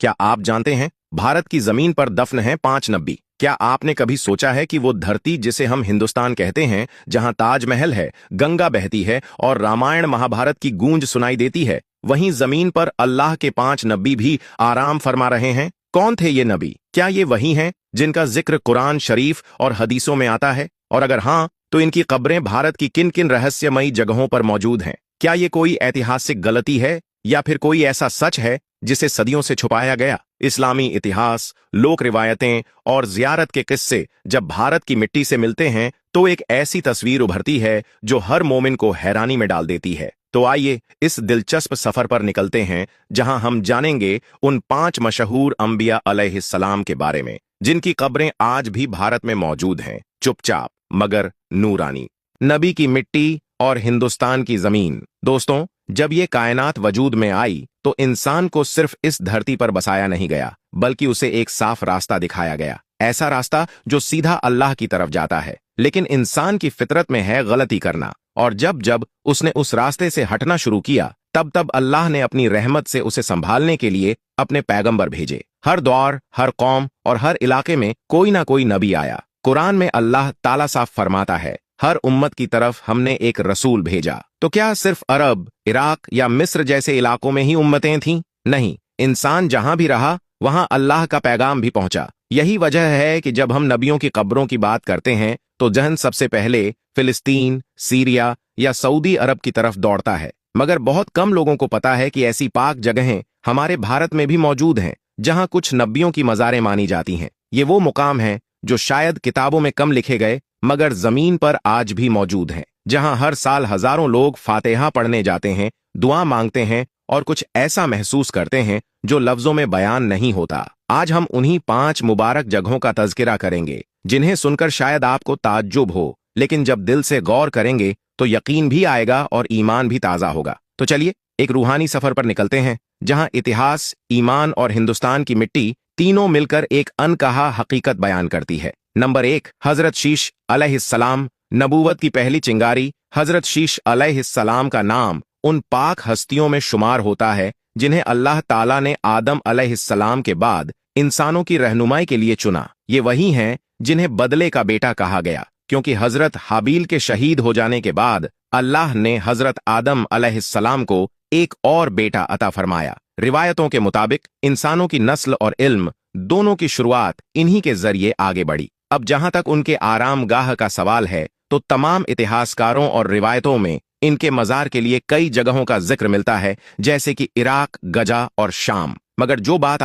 क्या आप जानते हैं भारत की जमीन पर दफन हैं 5 नबी? क्या आपने कभी सोचा है कि वो धरती जिसे हम हिंदुस्तान कहते हैं, जहां ताजमहल है, गंगा बहती है और रामायण महाभारत की गूंज सुनाई देती है, वहीं जमीन पर अल्लाह के 5 नबी भी आराम फरमा रहे हैं? कौन थे ये नबी? क्या ये वही हैं जिनका जिक्र कुरान शरीफ और हदीसों में आता है? और अगर हाँ, तो इनकी कब्रें भारत की किन किन रहस्यमयी जगहों पर मौजूद हैं? क्या ये कोई ऐतिहासिक गलती है या फिर कोई ऐसा सच है जिसे सदियों से छुपाया गया? इस्लामी इतिहास, लोक रिवायतें और जियारत के किस्से जब भारत की मिट्टी से मिलते हैं तो एक ऐसी तस्वीर उभरती है जो हर मोमिन को हैरानी में डाल देती है। तो आइए इस दिलचस्प सफर पर निकलते हैं, जहां हम जानेंगे उन 5 मशहूर अंबिया अलैहिस्सलाम के बारे में जिनकी कब्रें आज भी भारत में मौजूद हैं, चुपचाप मगर नूरानी। नबी की मिट्टी और हिंदुस्तान की जमीन। दोस्तों, जब ये कायनात वजूद में आई तो इंसान को सिर्फ इस धरती पर बसाया नहीं गया, बल्कि उसे एक साफ रास्ता दिखाया गया, ऐसा रास्ता जो सीधा अल्लाह की तरफ जाता है। लेकिन इंसान की फितरत में है गलती करना, और जब जब उसने उस रास्ते से हटना शुरू किया, तब तब अल्लाह ने अपनी रहमत से उसे संभालने के लिए अपने पैगंबर भेजे। हर दौर, हर कौम और हर इलाके में कोई ना कोई नबी आया। कुरान में अल्लाह ताला साफ फरमाता है, हर उम्मत की तरफ हमने एक रसूल भेजा। तो क्या सिर्फ अरब, इराक या मिस्र जैसे इलाकों में ही उम्मतें थीं? नहीं, इंसान जहां भी रहा वहां अल्लाह का पैगाम भी पहुंचा। यही वजह है कि जब हम नबियों की कब्रों की बात करते हैं तो जहन सबसे पहले फिलिस्तीन, सीरिया या सऊदी अरब की तरफ दौड़ता है। मगर बहुत कम लोगों को पता है कि ऐसी पाक जगहें हमारे भारत में भी मौजूद हैं, जहां कुछ नबियों की मज़ारें मानी जाती हैं। ये वो मुकाम हैं जो शायद किताबों में कम लिखे गए, मगर जमीन पर आज भी मौजूद हैं, जहां हर साल हजारों लोग फातिहा पढ़ने जाते हैं, दुआ मांगते हैं और कुछ ऐसा महसूस करते हैं जो लफ्जों में बयान नहीं होता। आज हम उन्हीं 5 मुबारक जगहों का तज़किरा करेंगे, जिन्हें सुनकर शायद आपको ताज्जुब हो, लेकिन जब दिल से गौर करेंगे तो यकीन भी आएगा और ईमान भी ताज़ा होगा। तो चलिए एक रूहानी सफर पर निकलते हैं, जहां इतिहास, ईमान और हिंदुस्तान की मिट्टी तीनों मिलकर एक अनकहा हकीकत बयान करती है। नंबर 1, हजरत शीश अलैहिस्सलाम। नबूवत की पहली चिंगारी हजरत शीश अलैहिस्सलाम का नाम उन पाक हस्तियों में शुमार होता है जिन्हें अल्लाह ताला ने आदम अलैहिस्सलाम के बाद इंसानों की रहनुमाई के लिए चुना। ये वही हैं जिन्हें बदले का बेटा कहा गया, क्योंकि हजरत हाबील के शहीद हो जाने के बाद अल्लाह ने हजरत आदम अलैहिस्सलाम को एक और बेटा अता फरमाया। रिवायतों के मुताबिक इंसानों की नस्ल और इल्म दोनों की शुरुआत इन्हीं के जरिए आगे बढ़ी। अब जहां तक उनके आराम गाह का सवाल है, तो तमाम इतिहासकारों और रिवायतों में इनके मज़ार के लिए कई जगहों का जिक्र मिलता है, जैसे कि इराक, गजा और शाम। मगर जो बात